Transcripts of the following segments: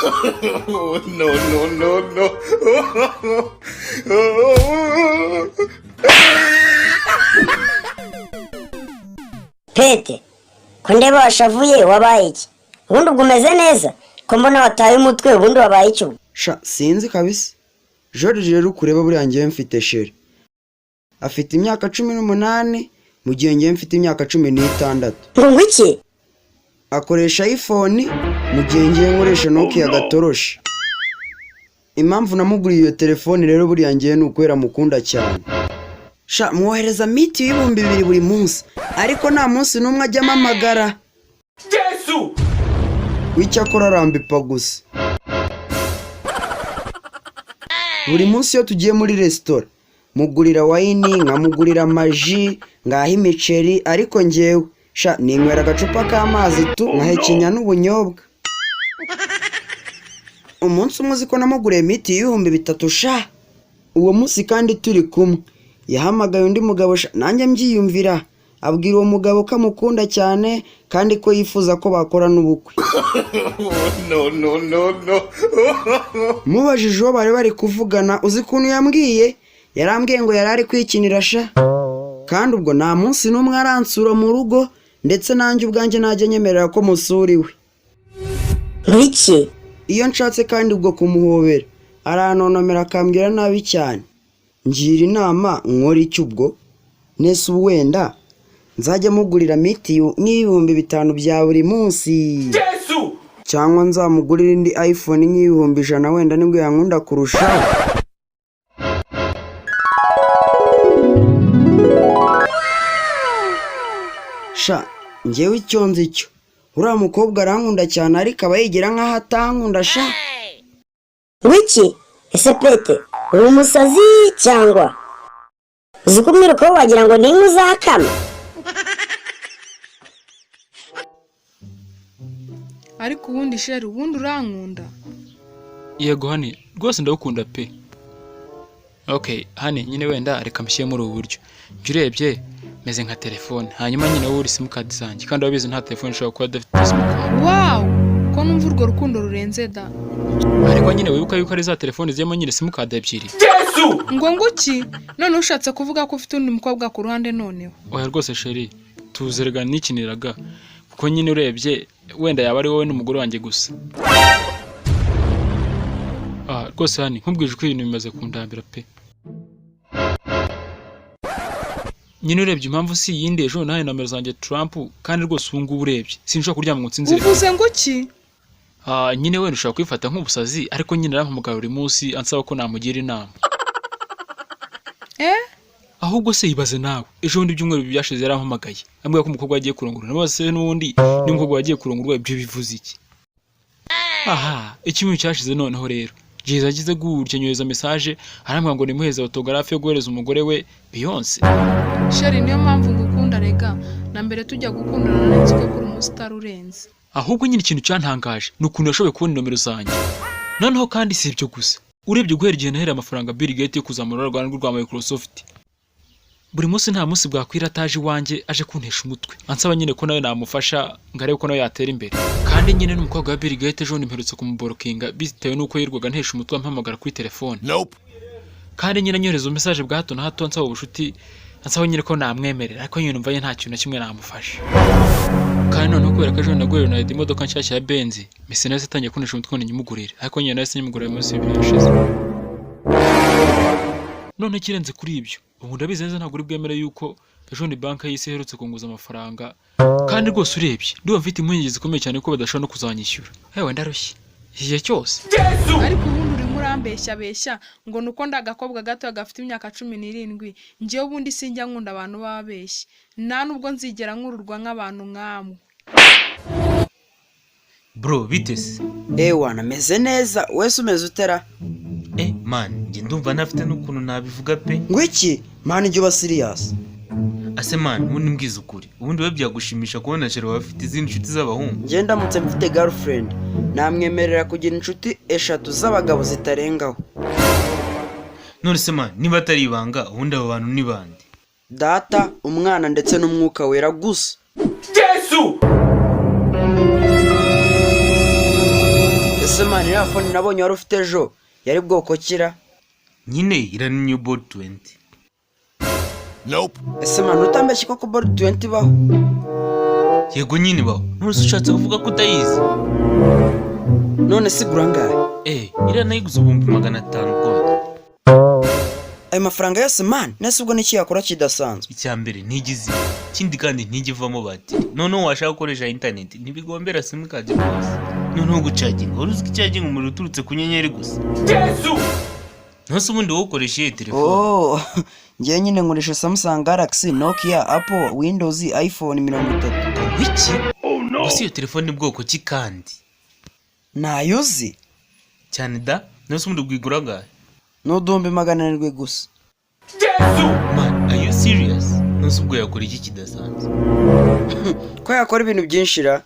Oh, no, no, no, no. Pete, ko ndeba washavuye wabaye iki? Ubundi ubwo umeze neza? Ko mbona wataye umutwe ubundi wabaye iki? Sha sinzi kabisa. George rero kureba buriya ngiye mfite sheri. Afite imyaka 18 mu gihe ngiye mfite imyaka 16. Ngo iki? Akoresha iPhone mu gihe ngiye nkoresha Nokia gatoroshi. Impamvu namuguriye iyo telefone rero buriya ngiye nukwera mukunda cyane. Sha mwohereza miti y'ibihumbi 2 buri munsi, ariko nta munsi numwe ajya amamagara. Yesu! Wicyakora arambipa gusa. Buri munsi yo tugiye muri restaurant, mugurira wine, nkamugurira amaji, ngaha imiceri, ariko ngewe sha ninywera agacupa k'amazi tu nkahekenya n'ubunyobwa. Umunsi umuzi ko namuguriye miti y'ibihumbi 3 sha. Uwo munsi kandi turi kumwe yahamagaye undi mugabo sha, nanjye mbyiyumvira, abwira uwo mugabo ko amukunda cyane kandi ko yifuza ko bakora n'ubukwe. No, no, no, no. Mubajije uwo bari kuvugana, uzi kuntu yambwiye? Yarambwiye ngo yarari kwikinira sha. Kandi ubwo nta munsi n'umwe aransura mu rugo, ndetse nanjye ubwanjye najye nyemerera ko musuriwe. Iki? Iyo nshatse kandi ubwo kumuhobera, arantonomera akambwira nabi cyane. Ngira inama nkora iki ubwo? Nese wenda nzajya mugurira miti n'ibihumbi 5 bya buri munsi. Yesu! Cyangwa nzamugurira indi iPhone n'ibihumbi 100 wenda nibwo yankunda kurushaho. Sha ngewe icyo nzi cyo, uriya mukobwa arankunda cyane ariko aba yigira nk'aho atankunda sha. Wiki? Ese Pete, uri umusazi cyangwa? Uzi ko umwiruka wagira ngo ni inka uzakama? Ariko ubundi sheri, ubundi urankunda? Yego hani, rwose ndagukunda pe. Okay, hani nyine wenda reka mshyire muri ubu buryo. Urebye meze nka telefone, hanyuma nyine wowe uri simukadi zanjye, kandi wabizi nta telefone ishobora kuba adafite simukadi. Wow! Ko numva urwo rukundo rurenze da. Ariko nyine wibuka yuko ari za telefone ziyemo nyine simukadi ebyiri. Yesu! Ngo nguki? None ushatse kuvuga ko ufite undi mukobwa ku ruhande noneho? Oya rwose sheri, tuzerega nikiniraga. Kuko nyine urebye wenda yaba ari wowe n'umugore wanjye gusa. Rwose hani, nkubwije uko ibintu bimaze kundambira pe. Nyine urebye impamvu si yindi ejo nawe nomero zanjye Trump, kandi rwose ubu ngubu urebye sinshobora kuryama ngo nsinzire. Uvuze nguki? Nyine wenda ushobora kwifata nk'ubusazi, ariko nyine arampamagara buri munsi ansaba ko namugira inama. Ahubwo se ibaze nawe, ejo bundi byumweru byashize yarampamagaye ambwira ko umukobwa yagiye kurongora, nabase n'ubundi n'umukobwa yagiye kurongorwa, ibyo bivuze iki? Icyumweru cyashize noneho rero Jiza agize gutya nyohereza message arambwira ngo nimuheze autographe yo guhereza umugore we Beyonce. Sheri, niyo mpamvu ngukunda rega, na mbere tujya gukundana nanzwe kuri umustar urenze. Ahubwo nyine ikintu cyantangaje nukuntu yashoboye kubona nomero zanjye. Noneho kandi si ibyo gusa, urebye guhera igihe nahera amafaranga Bill Gates yo kuzamura urwanda rwa Microsoft, buri munsi nta munsi bwakwira ataje iwanjye aje kuntesha umutwe, ansaba nyine ko nawe namufasha ngarebe ko nawe yatera imbere. Kandi nyine n'umukobwa wa Bill Gates ejo nimperutse kumuborokinga bitewe nuko yirwaga ntesha umutwe ampamagara kuri telefone. Kandi nyine nyohereza message bwa hato na hato ansaba ubushuti, ansaba nyine ko namwemerera, ariko nyine numva nta kintu na kimwe namufasha. Kandi none kubera ko ejo nagurira na imodoka nshyashya ya Benz, mise nase tangiye kuntesha umutwe ngo nyimugurire, ariko nyine nase nyimugurira munsi y'ibintu yashize. None kirenze kuri ibyo, ubu ndabizi neza ntabwo uri bwemere yuko ejo ni banka y'isi iherutse kunguza amafaranga, kandi rwose urebye ndumva mfite impungenge zikomeye cyane ko badashobora no kuzanyishyura. Hewe ndarushye igihe cyose. Ariko ubundi urimo urambeshya ngo nuko ndagakobwa gato gafite imyaka 17, ngiye ubundi sinjya nkunda abantu babeshye, nta nubwo nzigera nkururwa nk'abantu nkamwe. Bro, bitese? Wana meze neza, wese umeze utera? Man, nge ndumva nafite n'ukuntu nabivuga pe. Ngwiki, man njye uba serious. Ase man, ubundi mbwiza ukuri, ubundi we byagushimisha kubona Shero bafite izindi nshuti z'abahungu? Nge ndamutse mfite girlfriend, namwemerera kugira inshuti 3 z'abagabo zitarengaho. None se man, niba atari ibanga, ubundi abo bantu ni bande? Data, umwana ndetse n'umwuka wera gusa. Yesu! ese mani iriya fone nabonye wari ufite ejo yari bwoko kira? nyine irani new board 20. ese mani utambeshye koko board 20 baho? yego nyine baho, ntuzi ushatse kuvuga ko utayizi. none sigura ngahe? iriya nayiguze ibihumbi 500 kode. ayo mafaranga yose mani nese ubwo n'iki yakora kidasanzwe? icya mbere ntigize, ikindi kandi ntigivamo batiri. noneho washaka gukoresha internet ntibigombera simukadi rwose. noneho gucaginga, wari uzi ko icaginga umuriro uturutse ku nyenyeri gusa. Yesu! ntose ubundi wowe ukoresha iyi telefone. ngewe nyine nkoresha Samsung Galaxy, Nokia, Apple, Windows, iPhone 30. Wiki? gusa iyo telefone ni bwoko ki kandi? Nayuzi cyane da, ntose ubundi bwigura gahe? n'uduhumbi 700 gusa. Yesu! Man, are you serious? ntose ubwo yakora iki kidasanzwe? ko yakora ibintu byinshi ra.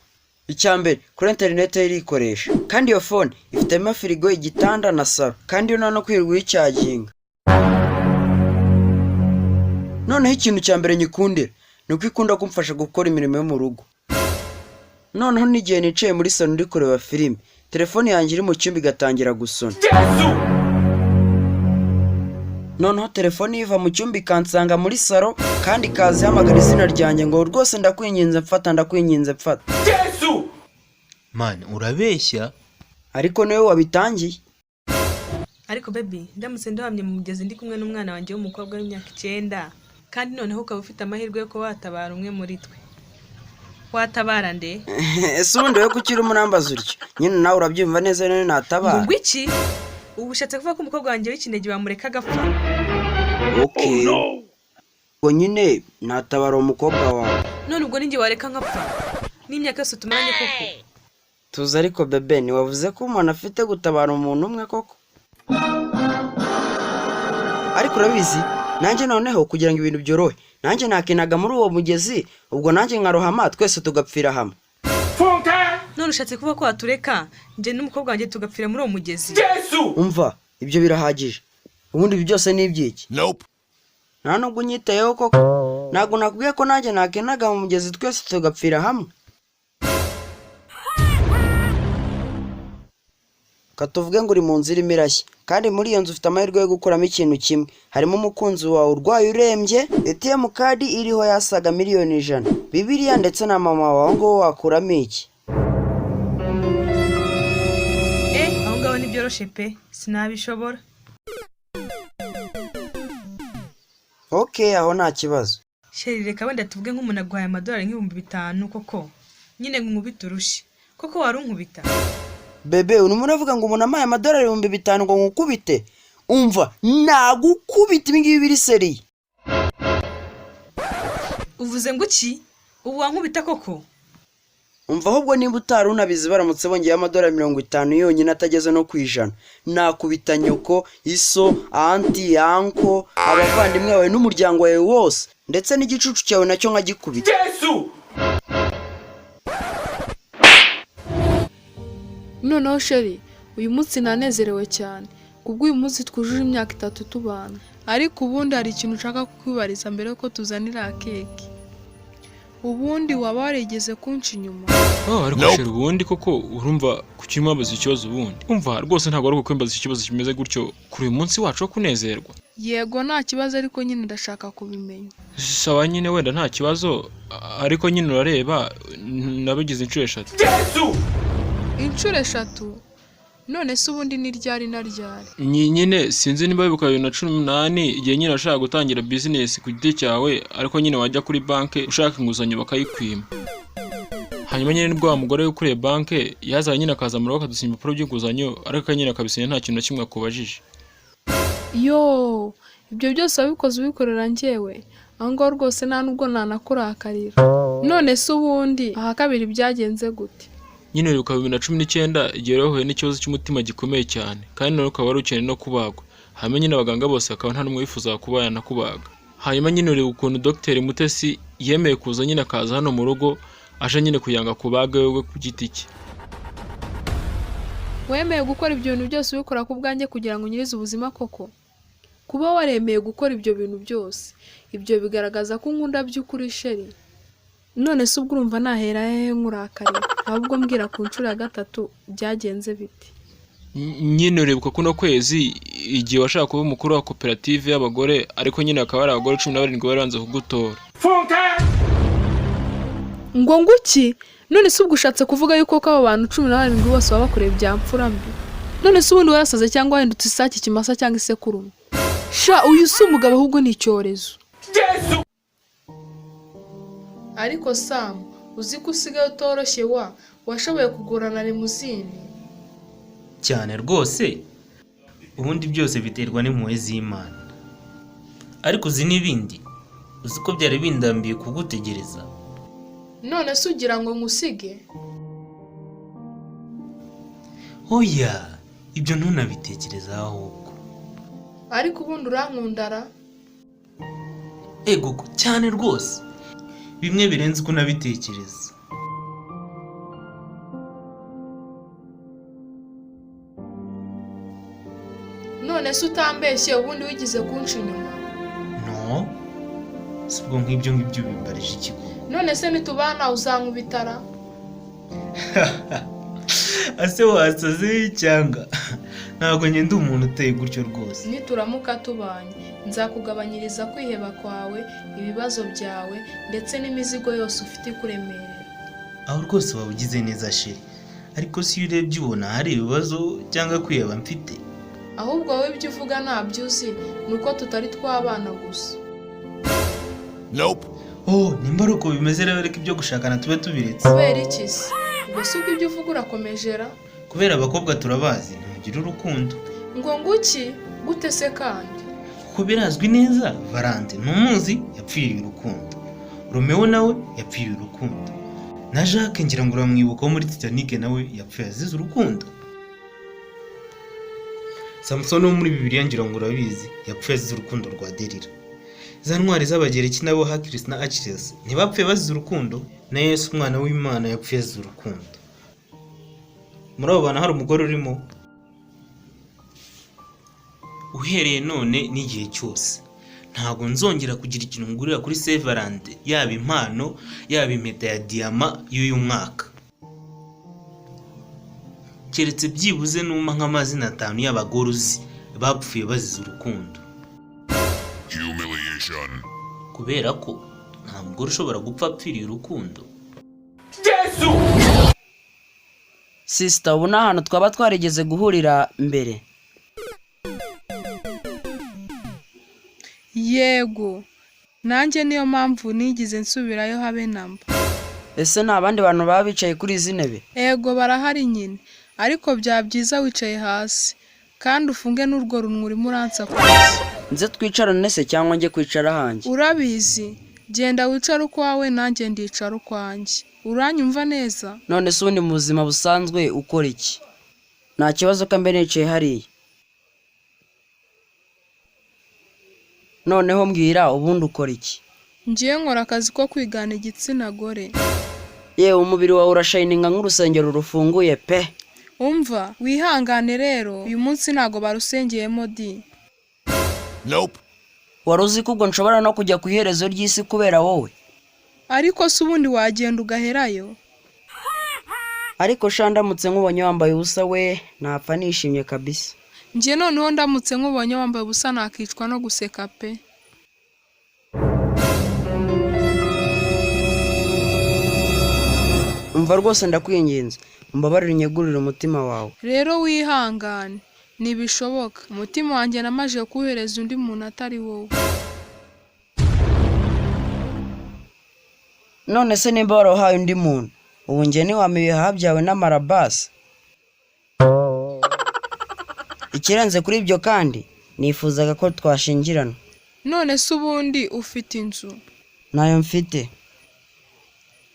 icyambere kuri internet irikoresha, kandi iyo phone ifitemo firigo, igitanda na saro, kandi yo no kwirwa icyaginga. noneho ikintu cyambere nyikundira nuko ikunda kumfasha gukora imirimo yo mu rugo. noneho n'igihe nicaye muri salo ndi kureba filime, telefone yanjye iri mu cyumba igatangira gusona. Yesu! noneho telefone iva mu cyumba ikansanga muri salo, kandi ikaza ihamagara izina ryanjye ngo rwose ndakwinginze mfata, ndakwinginze mfata. Yesu! Man, urabeshya? ariko niwe wabitangiye. ariko baby, ndamutse ndohamye mu mugezi ndi kumwe n'umwana wanjye w'umukobwa w'imyaka 9, kandi noneho ukaba ufite amahirwe yo ko watabara umwe muri twe, watabara nde? ese ubundi we kukiri umurambaza utyo nyine nawe urabyumva neza none natabara? ngo iki? ubu ushatse kuvuga ko umukobwa wanjye w'ikinege bamureka agapfa? okay. ngo nyine natabara umukobwa wawe. none ubwo ninjye wareka nkapfa n'imyaka yose tumaranye koko? tuzi ariko bebe, ntiwavuze ko umuntu afite gutabara umuntu umwe koko? ariko urabizi nanjye noneho kugira ngo ibintu byorohe, nanjye nakinaga muri uwo mugezi, ubwo nanjye nkarohama twese tugapfira hamwe. Funka! none ushatse kuvuga ko watureka njye n'umukobwa wanjye tugapfira muri uwo mugezi? Yesu! umva ibyo birahagije, ubundi ibi byose ni ibyiki? nta nubwo unyitayeho koko. ntabwo nakubwiye ko nanjye nakinaga mu mugezi twese tugapfira hamwe? katuvuge ngo uri mu nzira irimo irashya, kandi muri iyo nzu ufite amahirwe yo gukuramo ikintu kimwe. harimo umukunzi wawe urwaye urembye, ATM kadi iriho yasaga miliyoni 100, Bibiliya ndetse na mama wawe, ngo wakuramo iki? aho ngaho nibyoroshe pe, sinabishobora. okay, aho nta kibazo. sheri, reka wenda tuvuge nk'umuntu aguhaye amadolari $5,000 koko, nyine nkubita urushi, koko warunkubita? bebe, urimo uravuga ngo umuntu amaye amadolari 5,000 ngo nkukubite? umva nagukubita ibingibi biri seriye. uvuze ngo iki? ubu wankubita koko? umva ahubwo nimba utari unabizi, baramutse bongeye amadolari 50 yonyine atageze no kwijana, nakubita nyoko, iso, anti, anko, abavandimwe bawe n'umuryango wawe wose, ndetse n'igicucu cyawe nacyo nkagikubita. Yesu! noneho sheri, uyu munsi nanezerewe cyane kubwo uyu munsi twujuje imyaka 3 tubana. ariko ubundi hari ikintu ushaka kukwibariza mbere yuko tuzanira keke. ubundi waba warigeze kunca inyuma? ariko sheri ubundi koko urumva kuki mwabaza ikibazo ubundi? umva rwose ntabwo ari uko kwembaza ikibazo kimeze gutyo kuri uyu munsi wacu wo kunezerwa. yego nta kibazo, ariko nyine ndashaka kubimenya. sawa nyine wenda nta kibazo, ariko nyine urareba nabigize inshuro 3. Yesu! inshuro 3? none se ubundi ni ryari na ryari? nyine sinzi niba bibuka 2018 igihe nyine ashaka gutangira business ku giti cyawe, ariko nyine wajya kuri banke ushaka inguzanyo bakayikwima. hanyuma nyine nibwo wa mugore ukuriye banke yaza nyine akaza mu rugo akadusinya impapuro by'inguzanyo, ariko nyine akabisinya nta kintu na kimwe akubajije. yo, ibyo byose wabikoze ubikorera njyewe? aho ngaho rwose nta nubwo nanakurakarira. none se ubundi aha kabiri byagenze gute? nyine uribuka 2019 igihe wahuye n'ikibazo cy'umutima gikomeye cyane, kandi none ukaba wari ukeneye no kubagwa. hanyuma nyine abaganga bose akaba nta n'umwe wifuza kuba yanakubaga. hanyuma nyine uribuka ukuntu Dr Mutesi yemeye kuza nyine akaza hano mu rugo, aje nyine kuyanga kubaga wewe ku giti cye. wemeye gukora ibyo bintu byose ubikora ku bwanjye kugira ngo unyirize ubuzima koko? kuba waremeye gukora ibyo bintu byose, ibyo bigaragaza ko unkunda by'ukuri sheri. none se ubwo urumva nahera hehe nkurakarira? ahubwo mbwira ku nshuro ya 3 byagenze bite? nyine urebuka kuno kwezi igihe washaka kuba umukuru wa koperative y'abagore ariko nyine akaba ari abagore 17 bari banze kugutora. Funke! ngo nguki none se ubwo ushatse kuvuga yuko ko abo bantu 17 bose baba bakoreye bya mfura mbi? None se ubundi warasaze cyangwa wahindutse isaki kimasa cyangwa isekurume? Sha uyu si umugabo ahubwo ni icyorezo. Yesu! Ariko Sam uzi ko usigaye utoroshye washoboye kugurana limuzine cyane rwose. Ubundi byose biterwa n'impuhwe z'Imana. Ariko uzi n'ibindi, uzi ko byari bindambiye kugutegereza. none se ugira ngo ngusige? Oya, ibyo ntunabitekereza ahubwo. Ariko ubundi urankundara? Ego cyane rwose, bimwe birenze uko nabitekereza. None se utambeshye ubundi wigize kunca inyuma? No, sibwo nk'ibyo bimbarije ikigo. None se nitubana uzankubitara? Ase wasaze cyanga? Ntabwo ngenda umuntu uteye gutyo rwose. Nituramuka tubanye nzakugabanyiriza kwiheba kwawe, ibibazo byawe ndetse n'imizigo yose ufite kuremerera. Aho rwose wabugize neza sheri, ariko si urebye ubona hari ibibazo cyangwa kwiheba mfite. Ahubwo wowe ibyo uvuga ntabyo uzi, nuko tutari twabana gusa. Nope. Oh, nimba ari uko bimeze rero reka ibyo gushakana tube tubiretse. Kubera iki se? Ubwo si ubwo ibyo uvuga urakomejera? Kubera abakobwa turabazi ntugira urukundo. Ngo nguki gute se kandi? Kuko birazwi neza Valente ntumuzi yapfiriye urukundo. Romeo nawe yapfiriye urukundo. Na Jacques ngira ngo uramwibuka muri Titanic nawe yapfuye azize urukundo. Samson wo muri Bibiliya ngira ngo urabizi yapfuye azize urukundo rwa Delila. Za ntwari z'abagereki nabo Hercules na Achilles ntibapfuye bazize urukundo, na Yesu umwana w'Imana yapfuye azize urukundo. Muri abo bana hari umugore urimo. Uhereye none n'igihe cyose ntago nzongera kugira ikintu ngurira kuri Saint Valentin, yaba impano yaba impeta ya diama y'uyu mwaka, keretse byibuze numa nk'amazina 5 y'abagore uzi bapfuye bazize urukundo. Humiliation. Kubera ko nta mugore ushobora gupfa apfiriye urukundo. Yesu! Sister, ubu n'ahantu twaba twarigeze guhurira mbere. Yego, nanjye niyo mpamvu nigize nsubirayo habe namba. Ese nta bandi bantu baba bicaye kuri izi ntebe? Ego barahari nyine, ariko bya byiza wicaye hasi kandi ufunge n'urwo runwa urimo uransakuza. Nze twicarane se cyangwa njye kwicara hanjye? Urabizi, genda wicara ukwawe nanjye ndicara ukwanjye. Uranyumva neza? None se ubundi mu buzima busanzwe ukora iki? Nta kibazo ko mbere nicaye hariya. Noneho mbwira ubundi ukora iki? Ngiye nkora akazi ko kwigana igitsina gore. Yewe umubiri wawe urashininga nk'urusengero rufunguye pe. Umva, wihangane rero, uyu munsi ntago barusengeyemo di. Nope. Wari uzi ko ubwo nshobora no kujya ku iherezo ry'isi kubera wowe? Ariko se ubundi wagenda ugaherayo? Ariko sha ndamutse nkubonye wambaye ubusa we napfa nishimye kabisa. Ngiye noneho ndamutse nkubonye wambaye ubusa nakicwa no guseka pe. Umva rwose ndakwinginze, umbabarire unyegurire umutima wawe. Rero wihangane, nibishoboka. Umutima wanjye namaje kuhereza undi muntu atari wowe. None se nimba warahaye undi muntu, ubu njye niwamiye habyawe n'amarabasi. Ikirenze kuri ibyo kandi nifuzaga ko twashingirana. None se ubundi ufite inzu? Nayo mfite.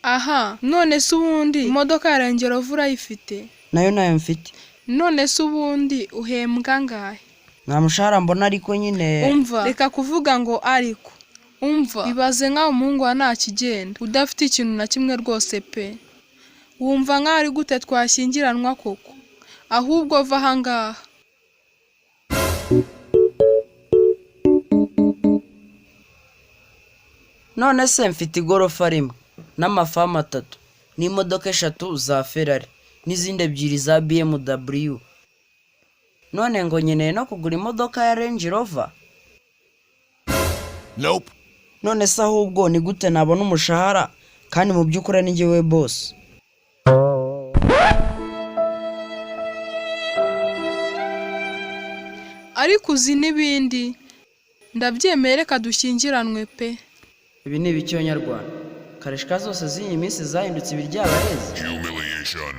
Aha, none se ubundi imodoka ya Range Rover urayifite? Nayo mfite. None se ubundi uhembwa ngahe? Nta mushahara mbona ariko nyine. Umva, reka kuvuga ngo ariko. Umva, bibaze nkaho umuhungu wa nta kigenda, udafite ikintu na kimwe rwose pe. Wumva nkaho ari gute twashyingiranwa koko? Ahubwo va ahangaha. None se mfite igorofa rimwe n'amafamu 3 n'imodoka 3 za Ferrari n'izindi 2 za BMW. none ngo nkeneye no kugura imodoka ya Range Rover. Nope. None se ahubwo ni gute nabona umushahara kandi mu by'ukuri ni njyewe boss? ariko uzi n'ibindi ndabyemeye reka dushyingiranwe pe. Ibi ni ibiki Nyarwanda? Karishika zose z'iyi minsi zahindutse ibiryabarezi. Humiliation.